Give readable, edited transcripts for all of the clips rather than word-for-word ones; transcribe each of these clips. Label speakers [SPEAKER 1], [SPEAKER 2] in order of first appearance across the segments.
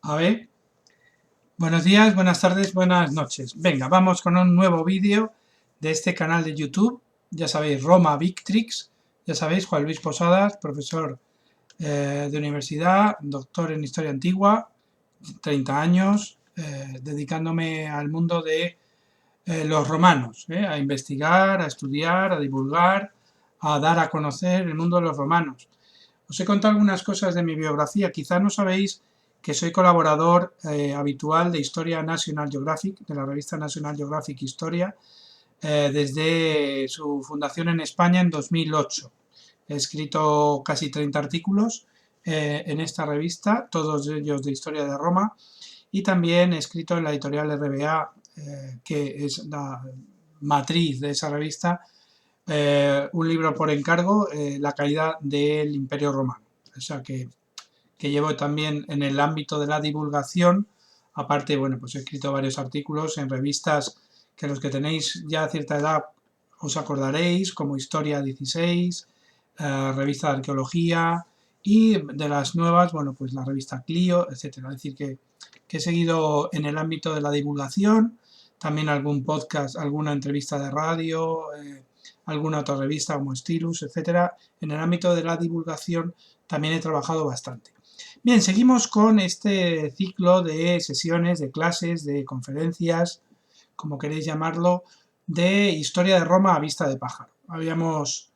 [SPEAKER 1] A ver, buenos días, buenas tardes, buenas noches. Venga, vamos con un nuevo vídeo de este canal de YouTube. Ya sabéis, Roma Victrix. Ya sabéis, Juan Luis Posadas, profesor de universidad, doctor en Historia Antigua, 30 años, dedicándome al mundo de los romanos, a investigar, a estudiar, a divulgar, a dar a conocer el mundo de los romanos. Os he contado algunas cosas de mi biografía. Quizás no sabéis que soy colaborador habitual de Historia National Geographic, de la revista National Geographic Historia, desde su fundación en España en 2008. He escrito casi 30 artículos en esta revista, todos ellos de Historia de Roma, y también he escrito en la editorial RBA, que es la matriz de esa revista, un libro por encargo, La caída del Imperio Romano. O sea que llevo también en el ámbito de la divulgación. Aparte, bueno, pues he escrito varios artículos en revistas que los que tenéis ya cierta edad os acordaréis, como Historia 16, revista de arqueología, y de las nuevas, bueno, pues la revista Clio, etcétera. Es decir, que he seguido en el ámbito de la divulgación, también algún podcast, alguna entrevista de radio, alguna otra revista como Stylus, etcétera. En el ámbito de la divulgación también he trabajado bastante. Bien, seguimos con este ciclo de sesiones, de clases, de conferencias, como queréis llamarlo, de historia de Roma a vista de pájaro. Habíamos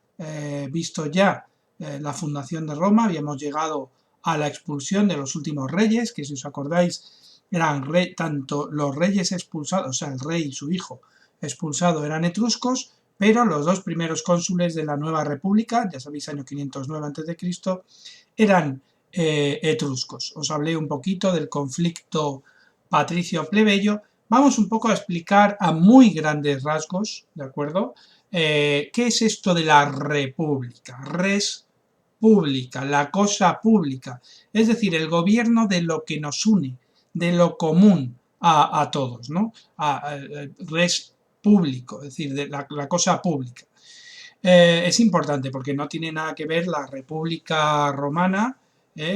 [SPEAKER 1] visto ya la fundación de Roma, habíamos llegado a la expulsión de los últimos reyes, que si os acordáis eran tanto los reyes expulsados, o sea, el rey y su hijo expulsado eran etruscos, pero los dos primeros cónsules de la nueva república, ya sabéis, año 509 a.C., eran etruscos. Os hablé un poquito del conflicto patricio-plebeyo. Vamos un poco a explicar a muy grandes rasgos, ¿de acuerdo? ¿Qué es esto de la república? Res pública, la cosa pública, es decir, el gobierno de lo que nos une, de lo común a todos, ¿no? Res público, es decir, de la cosa pública. Es importante porque no tiene nada que ver la República Romana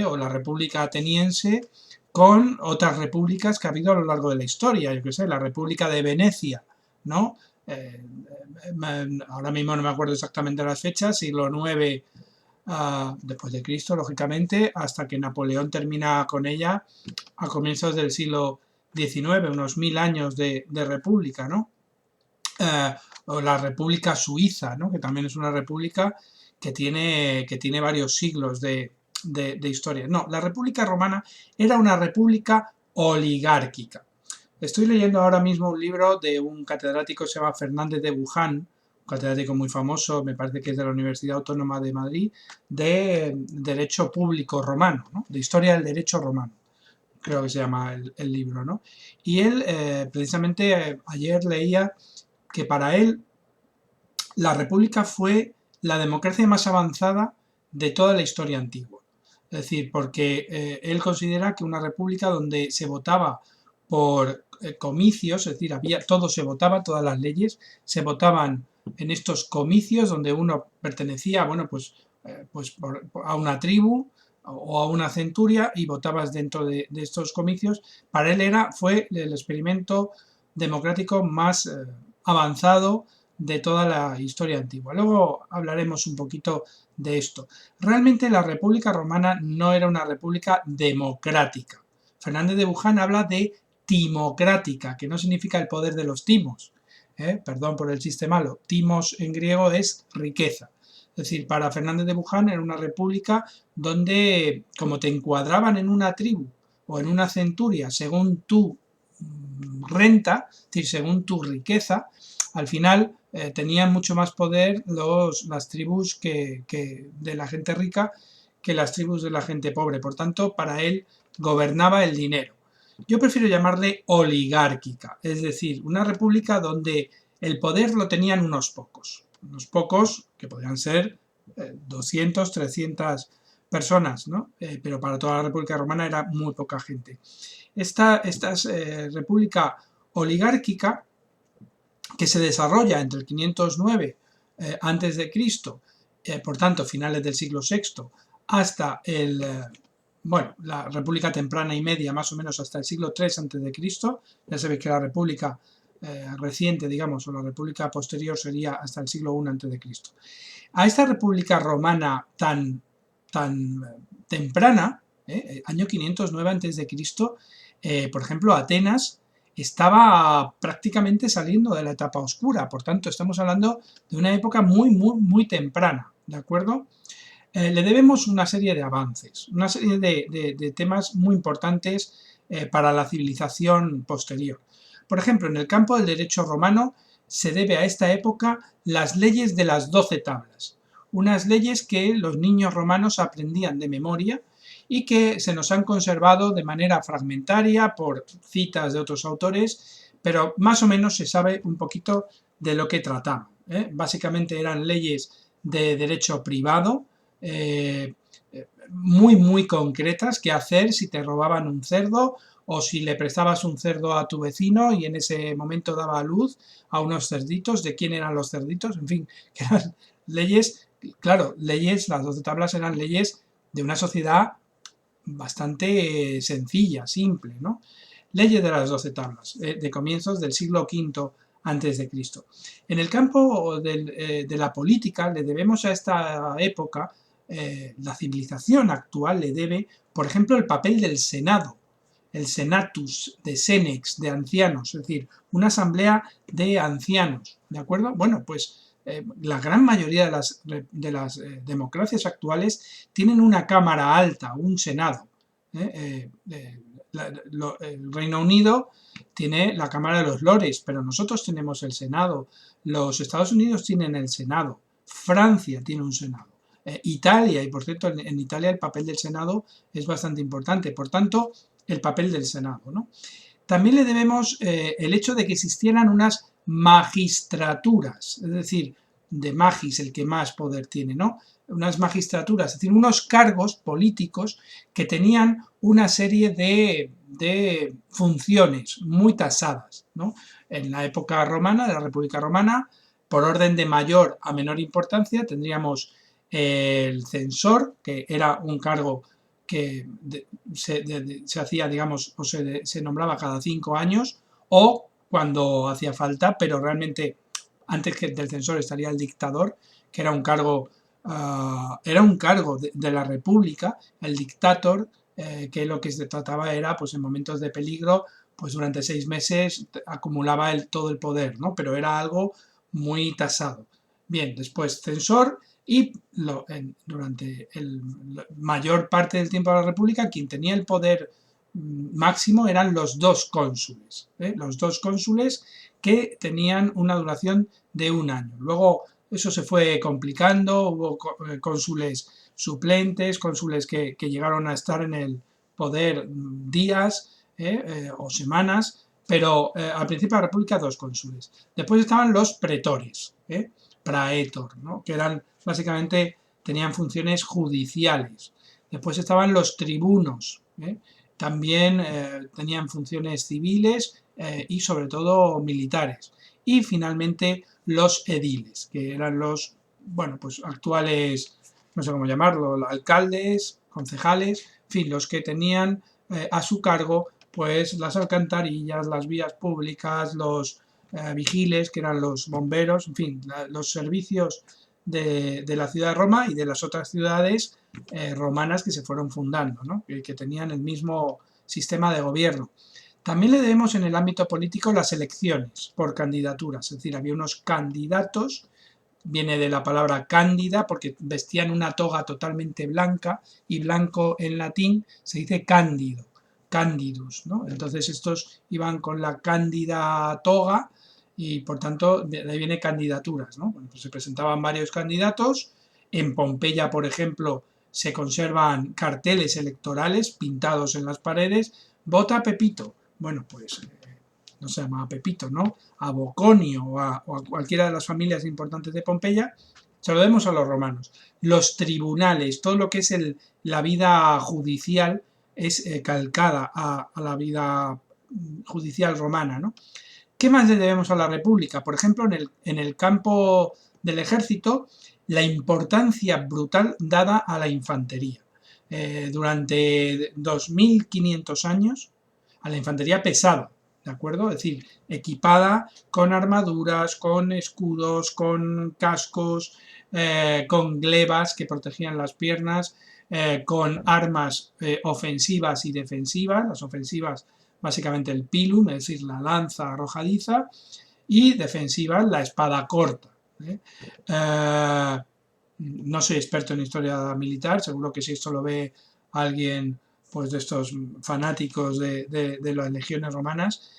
[SPEAKER 1] o la República Ateniense con otras repúblicas que ha habido a lo largo de la historia. Yo qué sé, la República de Venecia, ¿no? Ahora mismo no me acuerdo exactamente las fechas, siglo IX después de Cristo, lógicamente, hasta que Napoleón termina con ella a comienzos del siglo XIX, unos 1000 años de república, ¿no? O la República Suiza, ¿no? Que también es una república que tiene varios siglos de historia. No, la República Romana era una república oligárquica. Estoy leyendo ahora mismo un libro de un catedrático que se llama Fernández de Buján, un catedrático muy famoso, me parece que es de la Universidad Autónoma de Madrid, de Derecho Público Romano, ¿no? De Historia del Derecho Romano, creo que se llama el libro, ¿no? Y él, precisamente, ayer leía que para él la república fue la democracia más avanzada de toda la historia antigua. Es decir, porque él considera que una república donde se votaba por comicios, es decir, todo se votaba, todas las leyes se votaban en estos comicios donde uno pertenecía, bueno, pues a una tribu o a una centuria y votabas dentro de estos comicios. Para él fue el experimento democrático más avanzado de toda la historia antigua. Luego hablaremos un poquito de esto. Realmente la República Romana no era una república democrática. Fernández de Buján habla de timocrática, que no significa el poder de los timos. Perdón por el chiste malo. Timos en griego es riqueza. Es decir, para Fernández de Buján era una república donde, como te encuadraban en una tribu o en una centuria según tu renta, es decir, según tu riqueza, al final tenían mucho más poder las tribus de la gente rica que las tribus de la gente pobre. Por tanto, para él gobernaba el dinero. Yo prefiero llamarle oligárquica, es decir, una república donde el poder lo tenían unos pocos que podían ser 200, 300 personas, ¿no? Pero para toda la República Romana era muy poca gente. Esta república oligárquica que se desarrolla entre el 509 a.C., por tanto finales del siglo VI, hasta el bueno, la República temprana y media, más o menos hasta el siglo III a.C. Ya se ve que la República reciente, digamos, o la República posterior sería hasta el siglo I a.C. A esta República romana tan temprana, año 509 a.C., por ejemplo, Atenas estaba prácticamente saliendo de la etapa oscura, por tanto estamos hablando de una época muy temprana, ¿de acuerdo? Le debemos una serie de avances, una serie de temas muy importantes para la civilización posterior. Por ejemplo, en el campo del derecho romano se debe a esta época las leyes de las 12 tablas, unas leyes que los niños romanos aprendían de memoria y que se nos han conservado de manera fragmentaria por citas de otros autores, pero más o menos se sabe un poquito de lo que trataban. Básicamente eran leyes de derecho privado, muy concretas, qué hacer si te robaban un cerdo o si le prestabas un cerdo a tu vecino y en ese momento daba a luz a unos cerditos, de quién eran los cerditos, en fin, que eran leyes, claro, leyes, las 12 tablas eran leyes de una sociedad bastante sencilla, simple, ¿no? Leyes de las 12 tablas, de comienzos del siglo V antes de Cristo. En el campo de la política le debemos a esta época, la civilización actual le debe, por ejemplo, el papel del Senado, el Senatus de Senex, de ancianos, es decir, una asamblea de ancianos, ¿de acuerdo? Bueno, pues la gran mayoría de las democracias actuales tienen una cámara alta, un Senado. El Reino Unido tiene la Cámara de los Lores, pero nosotros tenemos el Senado. Los Estados Unidos tienen el Senado. Francia tiene un Senado. Italia, y por cierto, en Italia el papel del Senado es bastante importante. Por tanto, el papel del Senado, ¿no? También le debemos el hecho de que existieran unas magistraturas, es decir, de magis, el que más poder tiene, ¿no? Unas magistraturas, es decir, unos cargos políticos que tenían una serie de funciones muy tasadas, ¿no? En la época romana, de la República Romana, por orden de mayor a menor importancia, tendríamos el censor, que era un cargo que se hacía, digamos, o se nombraba cada 5 años, o cuando hacía falta, pero realmente antes que del censor estaría el dictador, que era un cargo, de la República, el dictator, que lo que se trataba era, pues en momentos de peligro, pues durante 6 meses acumulaba todo el poder, ¿no? Pero era algo muy tasado. Bien, después censor y durante la mayor parte del tiempo de la República quien tenía el poder máximo eran los dos cónsules, los dos cónsules que tenían una duración de 1 año. Luego eso se fue complicando, hubo cónsules suplentes, cónsules que llegaron a estar en el poder días o semanas, pero al principio de la República 2 cónsules. Después estaban los pretores, praetor, ¿no? Que eran básicamente, tenían funciones judiciales. Después estaban los tribunos, también tenían funciones civiles y sobre todo militares. Y finalmente los ediles, que eran los, bueno, pues actuales, no sé cómo llamarlo, alcaldes, concejales, en fin, los que tenían a su cargo pues las alcantarillas, las vías públicas, los vigiles, que eran los bomberos, en fin, los servicios de la ciudad de Roma y de las otras ciudades romanas que se fueron fundando, ¿no? que tenían el mismo sistema de gobierno. También le debemos en el ámbito político las elecciones por candidaturas, es decir, había unos candidatos, viene de la palabra cándida porque vestían una toga totalmente blanca y blanco en latín se dice cándido, candidus, ¿no? Entonces estos iban con la cándida toga y por tanto de ahí viene candidaturas, ¿no? Bueno, pues se presentaban varios candidatos. En Pompeya, por ejemplo, se conservan carteles electorales pintados en las paredes, vota Pepito. Bueno, pues no se llamaba Pepito, ¿no? A Boconio o a cualquiera de las familias importantes de Pompeya, se lo debemos a los romanos. Los tribunales, todo lo que es la vida judicial es calcada a la vida judicial romana, ¿no? ¿Qué más le debemos a la República? Por ejemplo, en el campo del ejército, la importancia brutal dada a la infantería. durante 2500 años a la infantería pesada, ¿de acuerdo? Es decir, equipada con armaduras, con escudos, con cascos, con glebas que protegían las piernas, con armas ofensivas y defensivas, las ofensivas básicamente el pilum, es decir, la lanza arrojadiza, y defensivas la espada corta. No soy experto en historia militar, seguro que si esto lo ve alguien pues de estos fanáticos de las legiones romanas,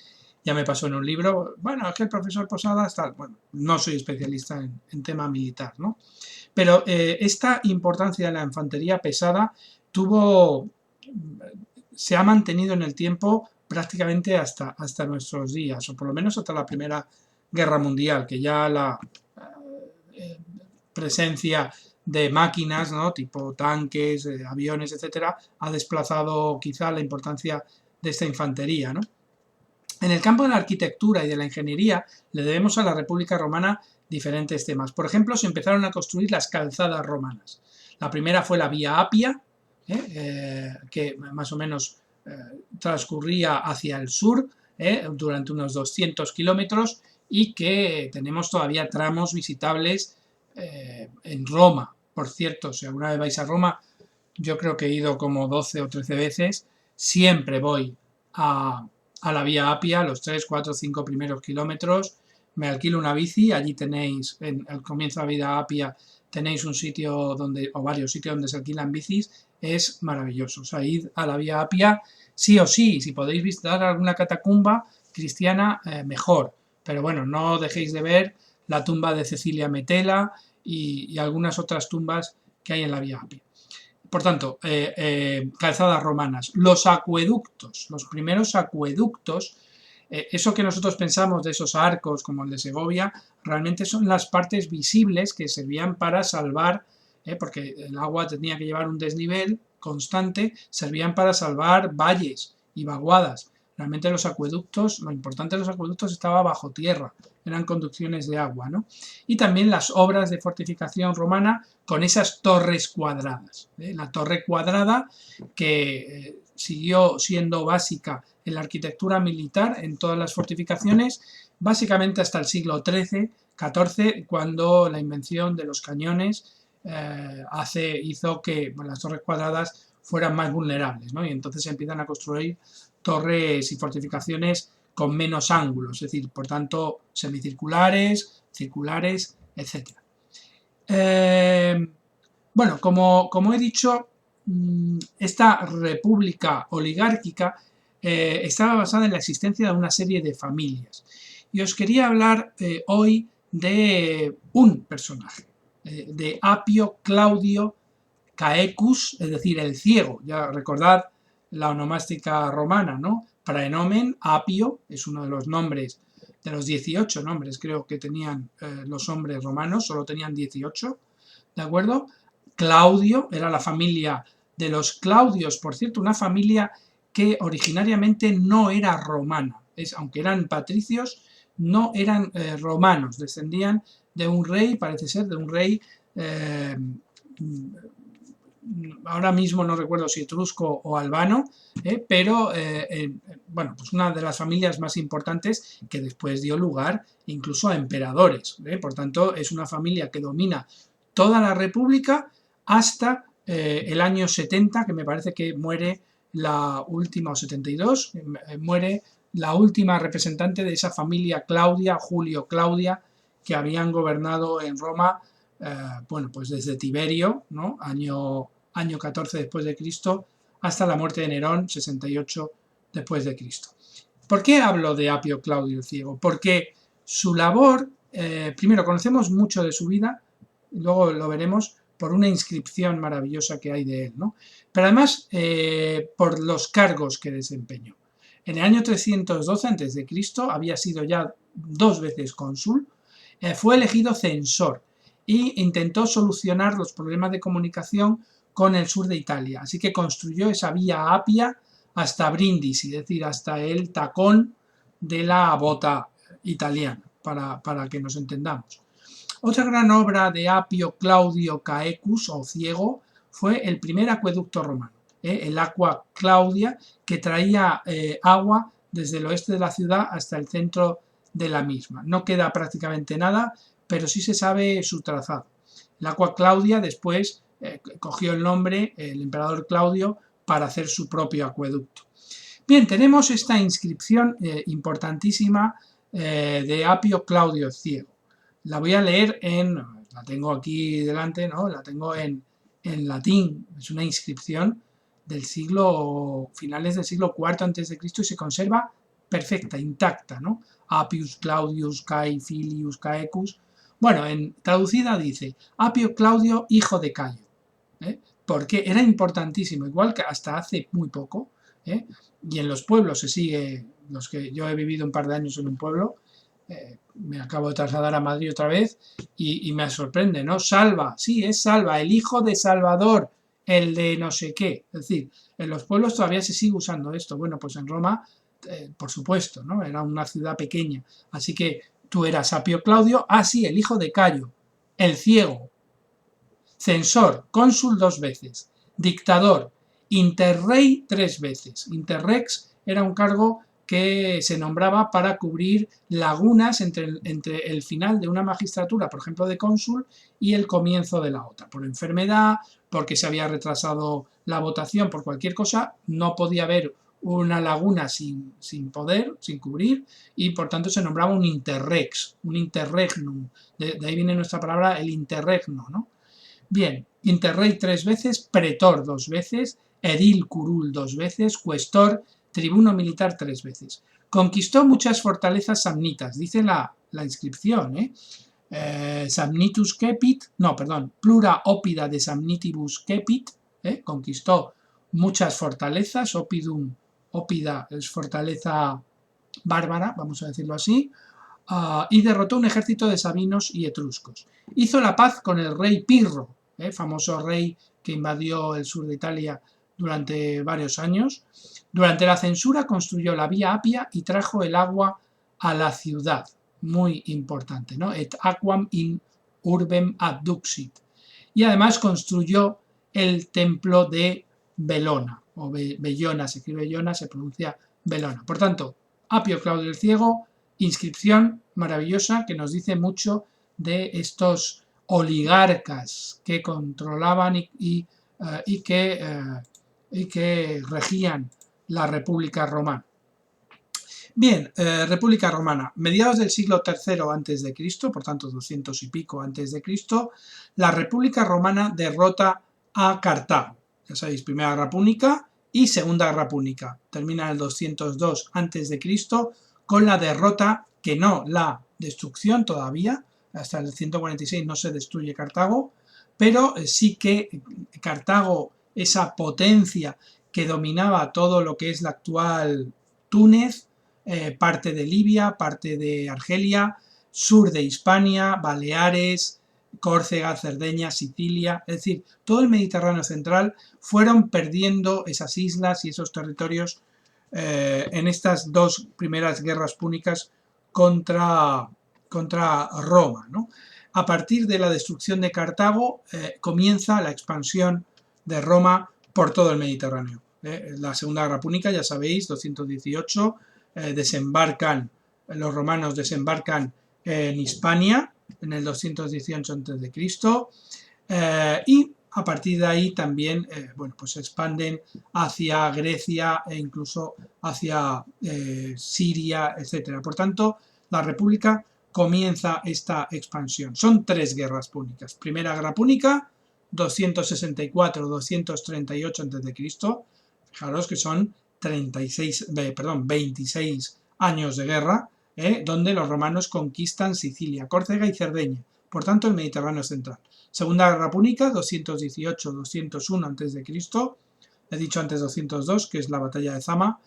[SPEAKER 1] ya me pasó en un libro, bueno, es que el profesor Posadas tal, bueno, no soy especialista en tema militar, ¿no? Pero esta importancia de la infantería pesada se ha mantenido en el tiempo prácticamente hasta nuestros días, o por lo menos hasta la Primera Guerra Mundial, que ya la presencia de máquinas, ¿no? Tipo tanques, aviones, etcétera, ha desplazado quizá la importancia de esta infantería, ¿no? En el campo de la arquitectura y de la ingeniería le debemos a la República Romana diferentes temas. Por ejemplo, se empezaron a construir las calzadas romanas. La primera fue la Vía Apia, que más o menos transcurría hacia el sur durante unos 200 kilómetros y que tenemos todavía tramos visitables en Roma. Por cierto, si alguna vez vais a Roma, yo creo que he ido como 12 o 13 veces, siempre voy a la Vía Apia, los 3, 4, 5 primeros kilómetros, me alquilo una bici, allí tenéis, en el comienzo de la Vía Apia, tenéis un sitio donde, o varios sitios donde se alquilan bicis, es maravilloso. O sea, id a la Vía Apia sí o sí, si podéis visitar alguna catacumba cristiana, mejor. Pero bueno, no dejéis de ver la tumba de Cecilia Metela y algunas otras tumbas que hay en la Vía Apia. Por tanto, calzadas romanas. Los acueductos, los primeros acueductos, eso que nosotros pensamos de esos arcos como el de Segovia, realmente son las partes visibles que servían para salvar, porque el agua tenía que llevar un desnivel constante, servían para salvar valles y vaguadas. Realmente los acueductos, lo importante de los acueductos estaba bajo tierra, eran conducciones de agua, ¿no? Y también las obras de fortificación romana con esas torres cuadradas. La torre cuadrada que siguió siendo básica en la arquitectura militar en todas las fortificaciones, básicamente hasta el siglo XIII, XIV, cuando la invención de los cañones hizo que las torres cuadradas fueran más vulnerables, ¿no? Y entonces se empiezan a construir torres y fortificaciones con menos ángulos, es decir, por tanto, semicirculares, circulares, etc. Bueno, como he dicho, esta república oligárquica estaba basada en la existencia de una serie de familias. Y os quería hablar hoy de un personaje, de Apio Claudio Caecus, es decir, el ciego. Ya recordad la onomástica romana, ¿no? Praenomen, Apio, es uno de los nombres, de los 18 nombres creo que tenían los hombres romanos, solo tenían 18, ¿de acuerdo? Claudio, era la familia de los Claudios, por cierto, una familia que originariamente no era romana, aunque eran patricios, no eran romanos, descendían de un rey, parece ser, de un rey ahora mismo no recuerdo si etrusco o albano, pero bueno, pues una de las familias más importantes que después dio lugar incluso a emperadores. Por tanto, es una familia que domina toda la república hasta el año 70, que me parece que muere la última, o 72, muere la última representante de esa familia Claudia, Julio Claudia, que habían gobernado en Roma, bueno, pues desde Tiberio, ¿no? año 14 después de Cristo, hasta la muerte de Nerón, 68 después de Cristo. ¿Por qué hablo de Apio Claudio el Ciego? Porque su labor, primero conocemos mucho de su vida, luego lo veremos por una inscripción maravillosa que hay de él, ¿no? Pero además por los cargos que desempeñó. En el año 312 a.C. había sido ya 2 veces cónsul, fue elegido censor e intentó solucionar los problemas de comunicación con el sur de Italia. Así que construyó esa vía Apia hasta Brindisi, es decir, hasta el tacón de la bota italiana, para que nos entendamos. Otra gran obra de Apio Claudio Caecus, o ciego, fue el primer acueducto romano, el Aqua Claudia, que traía agua desde el oeste de la ciudad hasta el centro de la misma. No queda prácticamente nada, pero sí se sabe su trazado. El Aqua Claudia después cogió el nombre, el emperador Claudio, para hacer su propio acueducto. Bien, tenemos esta inscripción importantísima de Apio Claudio Ciego. La voy a leer la tengo aquí delante, ¿no? La tengo en latín, es una inscripción del finales del siglo IV a.C. y se conserva perfecta, intacta, ¿no? Apius Claudius Cae Filius Caecus. Bueno, traducida dice, Apio Claudio, hijo de Cayo, porque era importantísimo, igual que hasta hace muy poco, y en los pueblos se sigue, los que yo he vivido un par de años en un pueblo, me acabo de trasladar a Madrid otra vez y me sorprende, ¿no? Salva, sí, es Salva, el hijo de Salvador, el de no sé qué. Es decir, en los pueblos todavía se sigue usando esto. Bueno, pues en Roma, por supuesto, ¿no? Era una ciudad pequeña. Así que tú eras Apio Claudio, sí, el hijo de Cayo, el ciego, censor, cónsul 2 veces, dictador, interrey 3 veces. Interrex era un cargo que se nombraba para cubrir lagunas entre el final de una magistratura, por ejemplo de cónsul, y el comienzo de la otra. Por enfermedad, porque se había retrasado la votación, por cualquier cosa, no podía haber una laguna sin cubrir, y por tanto se nombraba un interrex, un interregnum. De ahí viene nuestra palabra el interregno, ¿no? Bien, interrey 3 veces, pretor 2 veces, edil curul 2 veces, cuestor, tribuno militar 3 veces. Conquistó muchas fortalezas samnitas, dice la inscripción, Samnitus cepit, plura opida de Samnitibus cepit, conquistó muchas fortalezas, opida es fortaleza bárbara, vamos a decirlo así, y derrotó un ejército de sabinos y etruscos. Hizo la paz con el rey Pirro, famoso rey que invadió el sur de Italia durante varios años. Durante la censura construyó la vía Apia y trajo el agua a la ciudad. Muy importante, ¿no? Et aquam in urbem adduxit. Y además construyó el templo de Belona, o Bellona, se escribe Bellona, se pronuncia Belona. Por tanto, Apio Claudio el Ciego, inscripción maravillosa que nos dice mucho de estos oligarcas que controlaban y que regían la República Romana. Bien, República Romana, mediados del siglo III a.C., por tanto 200 y pico a.C., la República Romana derrota a Cartago. Ya sabéis, Primera Guerra Púnica y Segunda Guerra Púnica. Termina en el 202 a.C. con la derrota, que no la destrucción todavía, hasta el 146 no se destruye Cartago, pero sí que Cartago, esa potencia que dominaba todo lo que es la actual Túnez, parte de Libia, parte de Argelia, sur de Hispania, Baleares, Córcega, Cerdeña, Sicilia, es decir, todo el Mediterráneo central, fueron perdiendo esas islas y esos territorios en estas dos primeras guerras púnicas contra Roma, ¿no? A partir de la destrucción de Cartago comienza la expansión de Roma por todo el Mediterráneo. La Segunda Guerra Púnica, ya sabéis, 218, los romanos desembarcan en Hispania en el 218 a.C. Y a partir de ahí también pues se expanden hacia Grecia e incluso hacia Siria, etc. Por tanto, la República comienza esta expansión. Son 3 guerras púnicas. Primera Guerra Púnica, 264-238 a.C. Fijaros que son 26 años de guerra, donde los romanos conquistan Sicilia, Córcega y Cerdeña, por tanto el Mediterráneo central. Segunda Guerra Púnica, 218-201 a.C., he dicho antes 202, que es la batalla de Zama,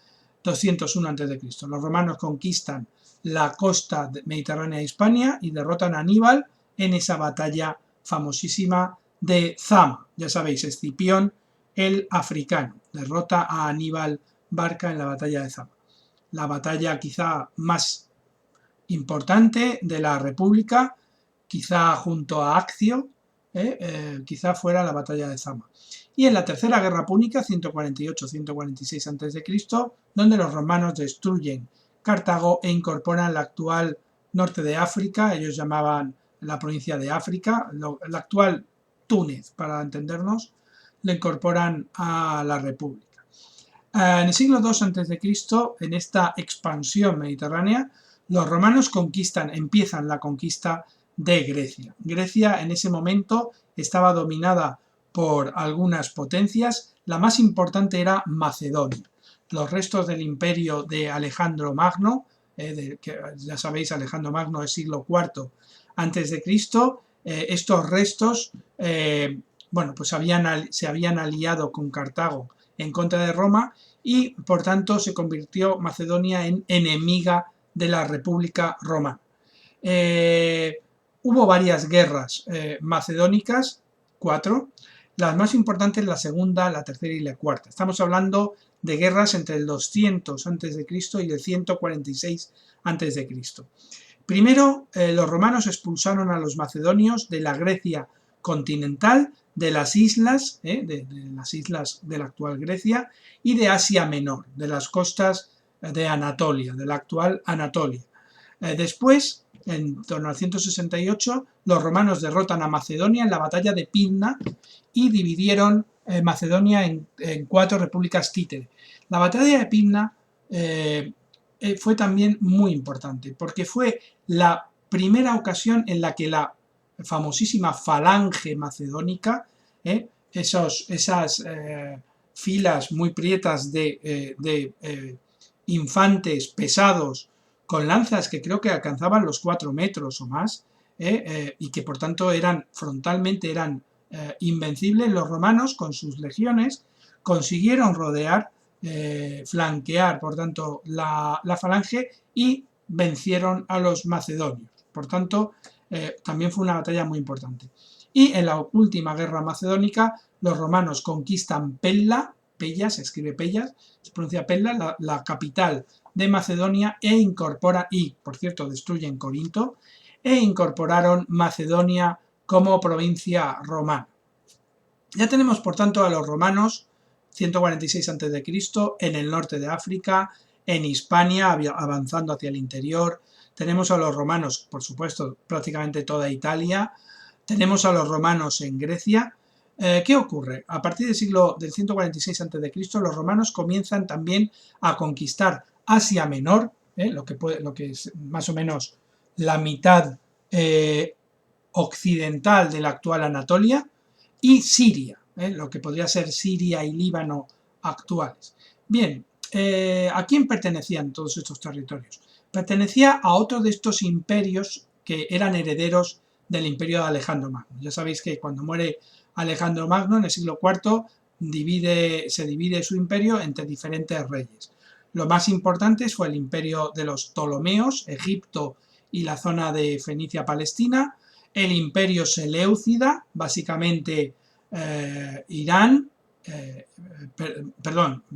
[SPEAKER 1] 201 a.C. Los romanos conquistan la costa mediterránea de Hispania y derrotan a Aníbal en esa batalla famosísima de Zama. Ya sabéis, Escipión el africano derrota a Aníbal Barca en la batalla de Zama. La batalla quizá más importante de la República, quizá junto a Accio, quizá fuera la batalla de Zama. Y en la tercera guerra púnica, 148-146 a.C., donde los romanos destruyen Cartago e incorporan la actual norte de África, ellos llamaban la provincia de África, la actual Túnez, para entendernos, lo incorporan a la República. En el siglo II a.C., en esta expansión mediterránea, los romanos empiezan la conquista de Grecia. Grecia en ese momento estaba dominada por algunas potencias, la más importante era Macedonia. Los restos del imperio de Alejandro Magno, que ya sabéis, Alejandro Magno es siglo IV a.C., estos restos bueno, pues se habían aliado con Cartago en contra de Roma y por tanto se convirtió Macedonia en enemiga de la República Romana. Hubo varias guerras macedónicas, 4, las más importantes la segunda, la tercera y la cuarta. Estamos hablando de guerras entre el 200 a.C. y el 146 a.C. Primero, los romanos expulsaron a los macedonios de la Grecia continental, de las islas, de la actual Grecia, y de Asia Menor, de las costas de Anatolia, de la actual Anatolia. Después, en torno al 168, los romanos derrotan a Macedonia en la batalla de Pydna y dividieron Macedonia en 4 repúblicas títere. La batalla de Pydna fue también muy importante, porque fue la primera ocasión en la que la famosísima falange macedónica, esas filas muy prietas de infantes pesados con lanzas que creo que alcanzaban los 4 metros o más, y que por tanto frontalmente eran invencibles, los romanos con sus legiones consiguieron rodear, flanquear por tanto la falange y vencieron a los macedonios. Por tanto, también fue una batalla muy importante. Y en la última guerra macedónica, los romanos conquistan Pella, se escribe Pella, se pronuncia Pella, la capital de Macedonia, por cierto, destruyen Corinto, e incorporaron Macedonia como provincia romana. Ya tenemos, por tanto, a los romanos, 146 a.C., en el norte de África, en Hispania, avanzando hacia el interior. Tenemos a los romanos, por supuesto, prácticamente toda Italia. Tenemos a los romanos en Grecia. ¿Qué ocurre? A partir del 146 a.C., los romanos comienzan también a conquistar Asia Menor, lo que es más o menos la mitad occidental de la actual Anatolia, y Siria, lo que podría ser Siria y Líbano actuales. Bien, ¿a quién pertenecían todos estos territorios? Pertenecía a otro de estos imperios que eran herederos del imperio de Alejandro Magno. Ya sabéis que cuando muere Alejandro Magno en el siglo IV se divide su imperio entre diferentes reyes. Lo más importantes fue el imperio de los Ptolomeos, Egipto y la zona de Fenicia-Palestina, el imperio seleucida, básicamente Irán,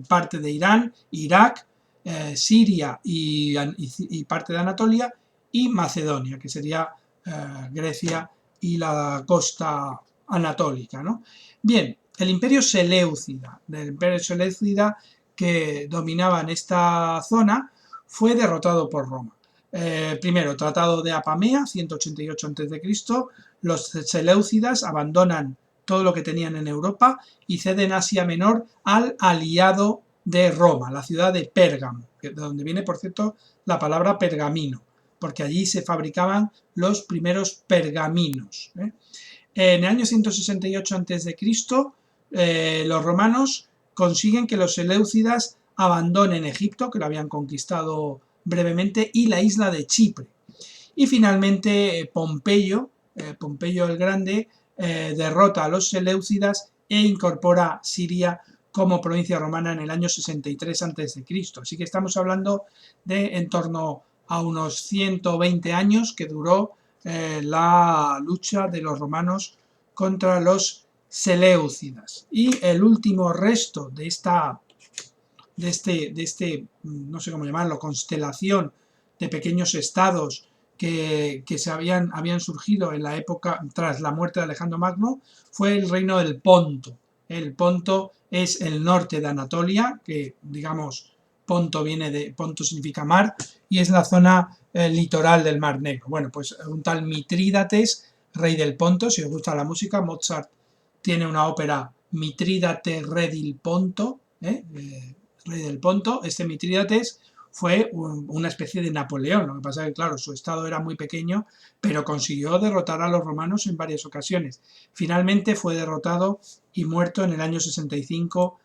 [SPEAKER 1] parte de Irán, Irak, Siria y parte de Anatolia, y Macedonia, que sería Grecia y la costa anatólica, ¿no? Bien, el imperio seleucida, que dominaba en esta zona, fue derrotado por Roma. Primero, Tratado de Apamea, 188 a.C., los seleucidas abandonan todo lo que tenían en Europa y ceden Asia Menor al aliado de Roma, la ciudad de Pérgamo, de donde viene, por cierto, la palabra pergamino, porque allí se fabricaban los primeros pergaminos. En el año 168 a.C., los romanos consiguen que los seleucidas abandonen Egipto, que lo habían conquistado brevemente, y la isla de Chipre. Y finalmente Pompeyo el Grande, derrota a los seleucidas e incorpora Siria como provincia romana en el año 63 a.C. Así que estamos hablando de en torno a unos 120 años que duró la lucha de los romanos contra los seleucidas. Y el último resto de no sé cómo llamarlo, constelación de pequeños estados que habían surgido en la época tras la muerte de Alejandro Magno fue el reino del Ponto. El Ponto es el norte de Anatolia, que digamos Ponto significa mar, y es la zona litoral del Mar Negro. Bueno, pues un tal Mitrídates, rey del Ponto. Si os gusta la música, Mozart tiene una ópera Mitrídates, rey del Ponto, rey del Ponto. Este Mitrídates fue una especie de Napoleón. Lo que pasa es que, claro, su estado era muy pequeño, pero consiguió derrotar a los romanos en varias ocasiones. Finalmente fue derrotado y muerto en el año 65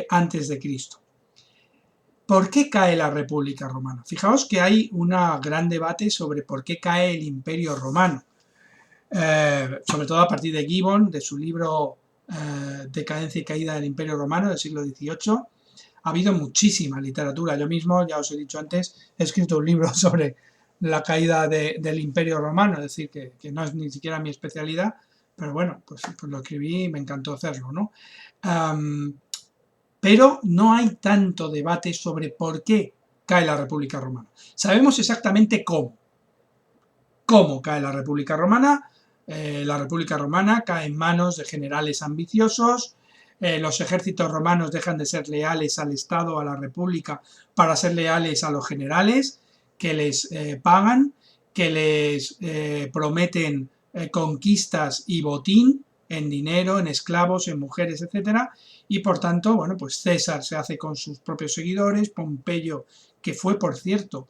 [SPEAKER 1] antes de Cristo. ¿Por qué cae la República Romana? Fijaos que hay un gran debate sobre por qué cae el Imperio Romano. Sobre todo a partir de Gibbon, de su libro Decadencia y caída del Imperio Romano del siglo XVIII. Ha habido muchísima literatura. Yo mismo, ya os he dicho antes, he escrito un libro sobre la caída del Imperio Romano, es decir, que no es ni siquiera mi especialidad, pero bueno, pues lo escribí y me encantó hacerlo, ¿no? Pero no hay tanto debate sobre por qué cae la República Romana. Sabemos exactamente cómo. ¿Cómo cae la República Romana? La República Romana cae en manos de generales ambiciosos. Los ejércitos romanos dejan de ser leales al Estado, a la República, para ser leales a los generales que les pagan, que les prometen conquistas y botín en dinero, en esclavos, en mujeres, etcétera, y por tanto, bueno, pues César se hace con sus propios seguidores, Pompeyo, que fue, por cierto,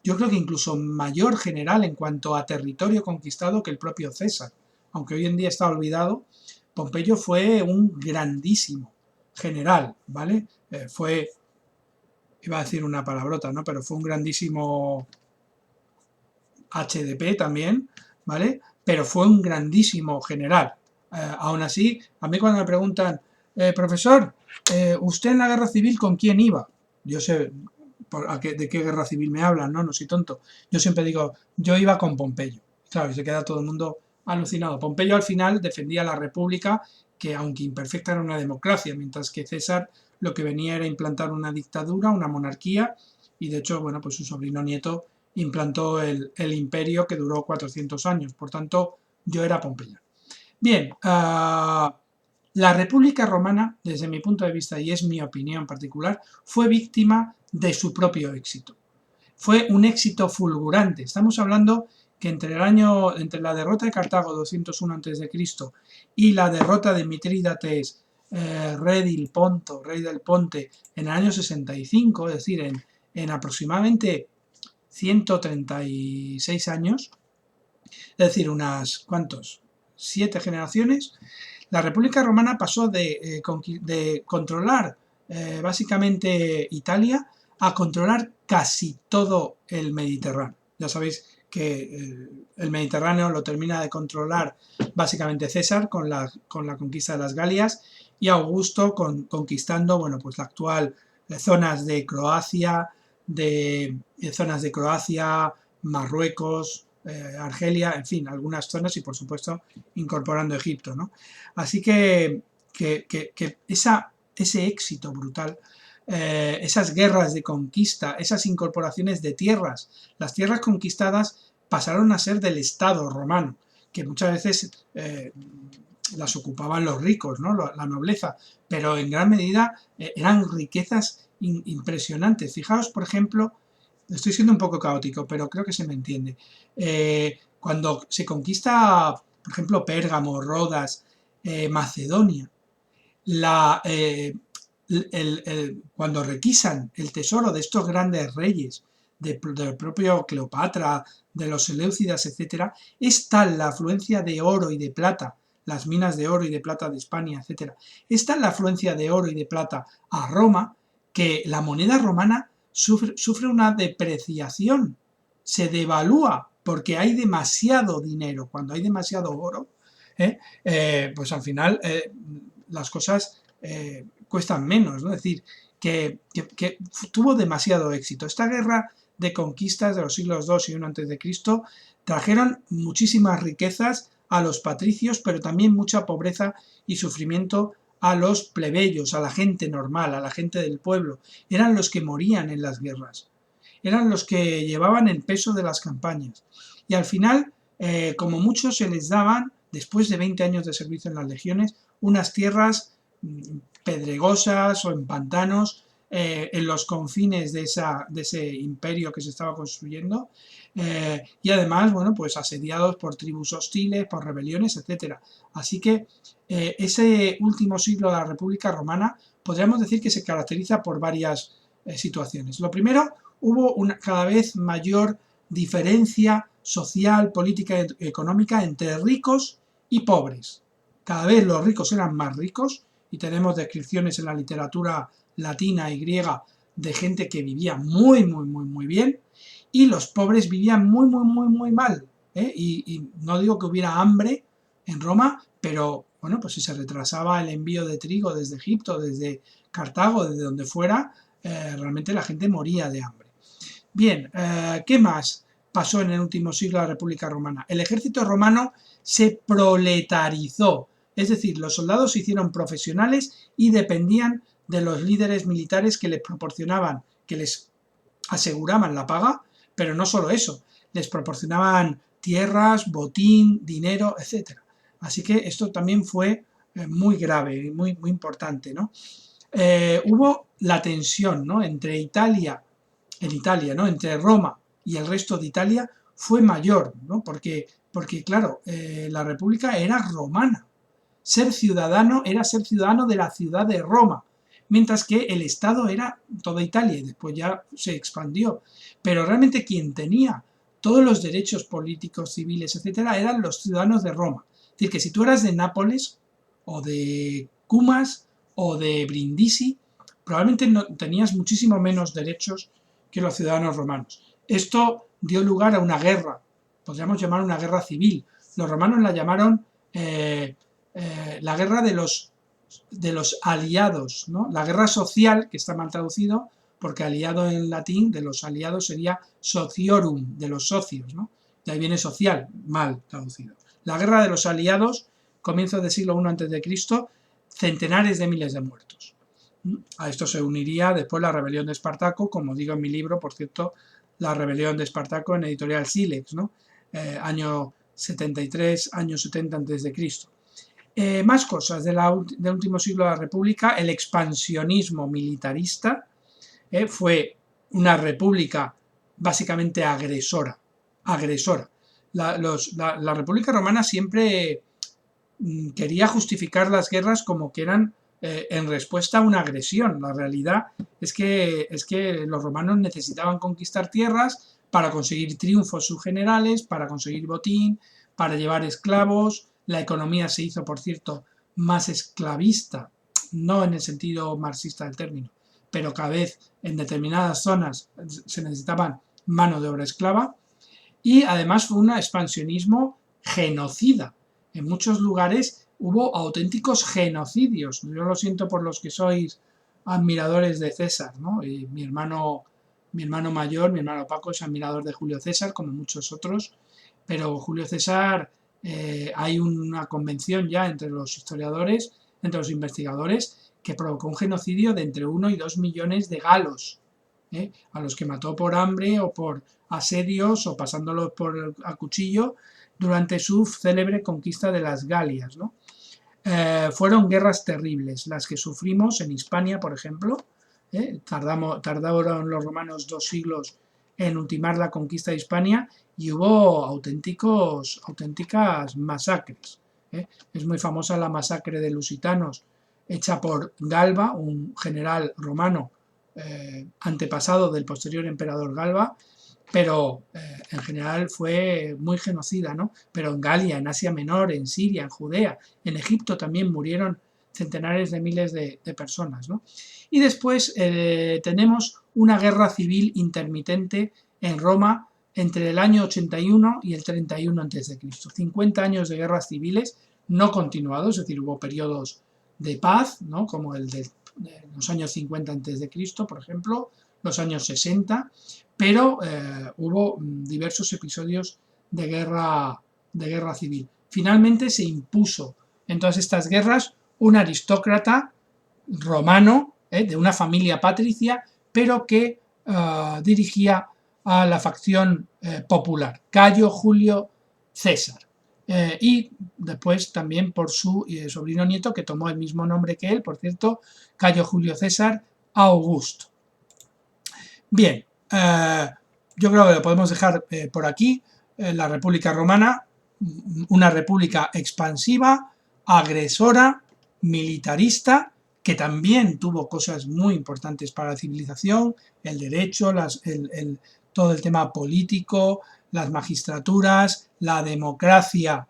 [SPEAKER 1] yo creo que incluso mayor general en cuanto a territorio conquistado que el propio César, aunque hoy en día está olvidado. Pompeyo fue un grandísimo general, ¿vale? Iba a decir una palabrota, ¿no? Pero fue un grandísimo HDP también, ¿vale? Pero fue un grandísimo general. Aún así, a mí cuando me preguntan, profesor, ¿usted en la guerra civil con quién iba? Yo sé de qué guerra civil me hablan, ¿no? No soy tonto. Yo siempre digo, yo iba con Pompeyo. Claro, y se queda todo el mundo alucinado. Pompeyo al final defendía la república, que aunque imperfecta era una democracia, mientras que César lo que venía era implantar una dictadura, una monarquía, y de hecho, bueno, pues su sobrino nieto implantó el imperio que duró 400 años. Por tanto, yo era Pompeyo. Bien, la República Romana, desde mi punto de vista, y es mi opinión particular, fue víctima de su propio éxito. Fue un éxito fulgurante. Estamos hablando que entre la derrota de Cartago 201 a.C. y la derrota de Mitrídates, rey del Ponte, en el año 65, es decir, en aproximadamente 136 años, es decir, ¿cuántos? 7 generaciones, la República Romana pasó de controlar básicamente Italia a controlar casi todo el Mediterráneo. Ya sabéis que el Mediterráneo lo termina de controlar básicamente César con la conquista de las Galias y Augusto conquistando, bueno, pues la actual zonas de Croacia, Marruecos, Argelia, en fin, algunas zonas y por supuesto incorporando Egipto, ¿no? Así que ese éxito brutal, esas guerras de conquista, esas incorporaciones de tierras, las tierras conquistadas pasaron a ser del Estado romano, que muchas veces las ocupaban los ricos, ¿no? La nobleza, pero en gran medida eran riquezas impresionantes. Fijaos, por ejemplo, estoy siendo un poco caótico, pero creo que se me entiende. Cuando se conquista, por ejemplo, Pérgamo, Rodas, Macedonia, cuando requisan el tesoro de estos grandes reyes, del propio Cleopatra, de los Seleucidas, etc., es tal la afluencia de oro y de plata, las minas de oro y de plata de España, etc., es tal la afluencia de oro y de plata a Roma que la moneda romana sufre una depreciación, se devalúa porque hay demasiado dinero. Cuando hay demasiado oro, pues al final las cosas cuestan menos, ¿no? Es decir, que tuvo demasiado éxito. Esta guerra de conquistas de los siglos II y I a.C. trajeron muchísimas riquezas a los patricios, pero también mucha pobreza y sufrimiento a los plebeyos, a la gente normal, a la gente del pueblo. Eran los que morían en las guerras. eran los que llevaban el peso de las campañas. Y al final, como mucho, se les daban, después de 20 años de servicio en las legiones, unas tierras pedregosas o en pantanos en los confines de ese imperio que se estaba construyendo, y además, bueno, pues asediados por tribus hostiles, por rebeliones, etcétera. Así que ese último siglo de la República Romana podríamos decir que se caracteriza por varias situaciones. Lo primero, hubo una cada vez mayor diferencia social, política y económica entre ricos y pobres. Cada vez los ricos eran más ricos y tenemos descripciones en la literatura latina y griega de gente que vivía muy bien, y los pobres vivían muy mal. Y no digo que hubiera hambre en Roma, pero bueno, pues si se retrasaba el envío de trigo desde Egipto, desde Cartago, desde donde fuera, realmente la gente moría de hambre. Bien, ¿qué más pasó en el último siglo de la República Romana? El ejército romano se proletarizó, es decir, los soldados se hicieron profesionales y dependían de los líderes militares que les proporcionaban, que les aseguraban la paga, pero no solo eso, les proporcionaban tierras, botín, dinero, etc. Así que esto también fue muy grave, muy importante, ¿no? Hubo la tensión, ¿no?, entre Italia, ¿no?, entre Roma y el resto de Italia fue mayor, ¿no? Porque claro, la República era romana. Ser ciudadano era ser ciudadano de la ciudad de Roma, mientras que el Estado era toda Italia y después ya se expandió. Pero realmente quien tenía todos los derechos políticos, civiles, etcétera, eran los ciudadanos de Roma. Es decir, que si tú eras de Nápoles o de Cumas o de Brindisi, probablemente no, tenías muchísimo menos derechos que los ciudadanos romanos. Esto dio lugar a una guerra, podríamos llamar una guerra civil. Los romanos la llamaron la guerra de los aliados, ¿no? La guerra social, que está mal traducido, porque aliado en latín de los aliados sería sociorum, de los socios, ¿no? De ahí viene social, mal traducido. La guerra de los aliados, comienzo del siglo I a.C., centenares de miles de muertos. A esto se uniría después la rebelión de Espartaco, como digo en mi libro, por cierto, la rebelión de Espartaco en editorial Sílex, ¿no? Año 73, año 70 a.C. Más cosas del último siglo de la República. El expansionismo militarista, fue una república básicamente agresora. La República Romana siempre quería justificar las guerras como que eran en respuesta a una agresión. La realidad es que los romanos necesitaban conquistar tierras para conseguir triunfos subgenerales, para conseguir botín, para llevar esclavos. La economía se hizo, por cierto, más esclavista, no en el sentido marxista del término, pero cada vez en determinadas zonas se necesitaba mano de obra esclava, y además fue un expansionismo genocida. En muchos lugares hubo auténticos genocidios. Yo lo siento por los que sois admiradores de César, ¿no? Y mi hermano mayor, mi hermano Paco, es admirador de Julio César, como muchos otros, pero Julio César, hay una convención ya entre los historiadores, entre los investigadores, que provocó un genocidio de entre 1 y 2 millones de galos, a los que mató por hambre o por asedios o pasándolos a cuchillo durante su célebre conquista de las Galias, ¿no? Fueron guerras terribles las que sufrimos en Hispania, por ejemplo. Tardaron los romanos 2 siglos en ultimar la conquista de Hispania y hubo auténticas masacres. Es muy famosa la masacre de lusitanos, hecha por Galba, un general romano antepasado del posterior emperador Galba, pero en general fue muy genocida, ¿no? Pero en Galia, en Asia Menor, en Siria, en Judea, en Egipto también murieron centenares de miles de personas, ¿no? Y después tenemos una guerra civil intermitente en Roma entre el año 81 y el 31 a.C. 50 años de guerras civiles no continuados, es decir, hubo periodos de paz, ¿no?, como el de los años 50 a.C., por ejemplo, los años 60, pero hubo diversos episodios de guerra civil. Finalmente se impuso en todas estas guerras un aristócrata romano, de una familia patricia, pero que dirigía a la facción popular, Cayo Julio César. Y después también por su sobrino nieto, que tomó el mismo nombre que él, por cierto, Cayo Julio César Augusto. Bien, yo creo que lo podemos dejar por aquí. La República Romana, una república expansiva, agresora, militarista, que también tuvo cosas muy importantes para la civilización, el derecho, todo el tema político, las magistraturas, la democracia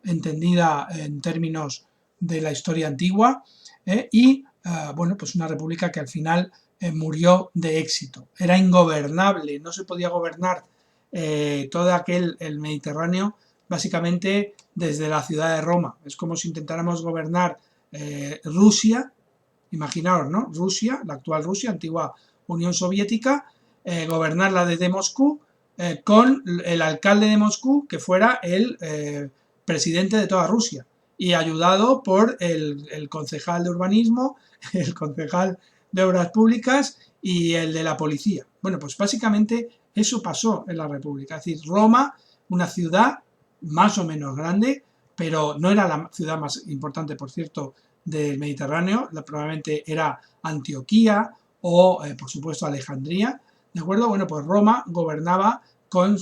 [SPEAKER 1] entendida en términos de la historia antigua, y bueno, pues una república que al final murió de éxito. Era ingobernable, no se podía gobernar todo el Mediterráneo básicamente desde la ciudad de Roma. Es como si intentáramos gobernar Rusia, imaginaos, ¿no? Rusia, la actual Rusia, antigua Unión Soviética, gobernarla desde Moscú con el alcalde de Moscú que fuera el presidente de toda Rusia y ayudado por el concejal de urbanismo, el concejal de obras públicas y el de la policía. Bueno, pues básicamente eso pasó en la República. Es decir, Roma, una ciudad más o menos grande, pero no era la ciudad más importante, por cierto, del Mediterráneo, probablemente era Antioquía o, por supuesto, Alejandría, ¿de acuerdo? Bueno, pues Roma gobernaba con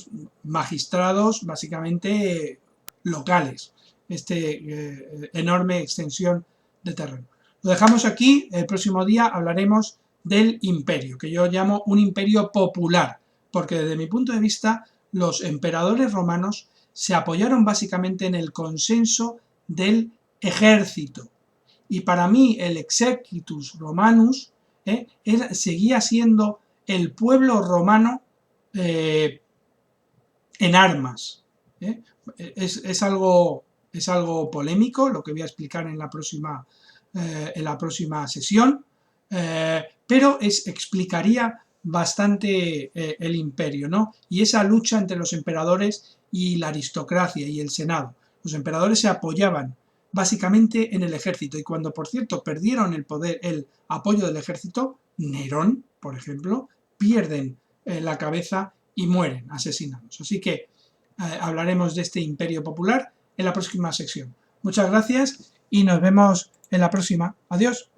[SPEAKER 1] magistrados básicamente locales, enorme extensión de terreno. Lo dejamos aquí, el próximo día hablaremos del imperio, que yo llamo un imperio popular, porque desde mi punto de vista los emperadores romanos se apoyaron básicamente en el consenso del ejército. Y para mí el exequitus romanus seguía siendo el pueblo romano en armas. Es algo polémico, lo que voy a explicar en la próxima sesión, pero explicaría bastante el imperio, ¿no? Y esa lucha entre los emperadores y la aristocracia y el senado. Los emperadores se apoyaban básicamente en el ejército y cuando, por cierto, perdieron el apoyo del ejército, Nerón, por ejemplo, pierden la cabeza y mueren asesinados. Así que hablaremos de este imperio popular en la próxima sección. Muchas gracias y nos vemos en la próxima. Adiós.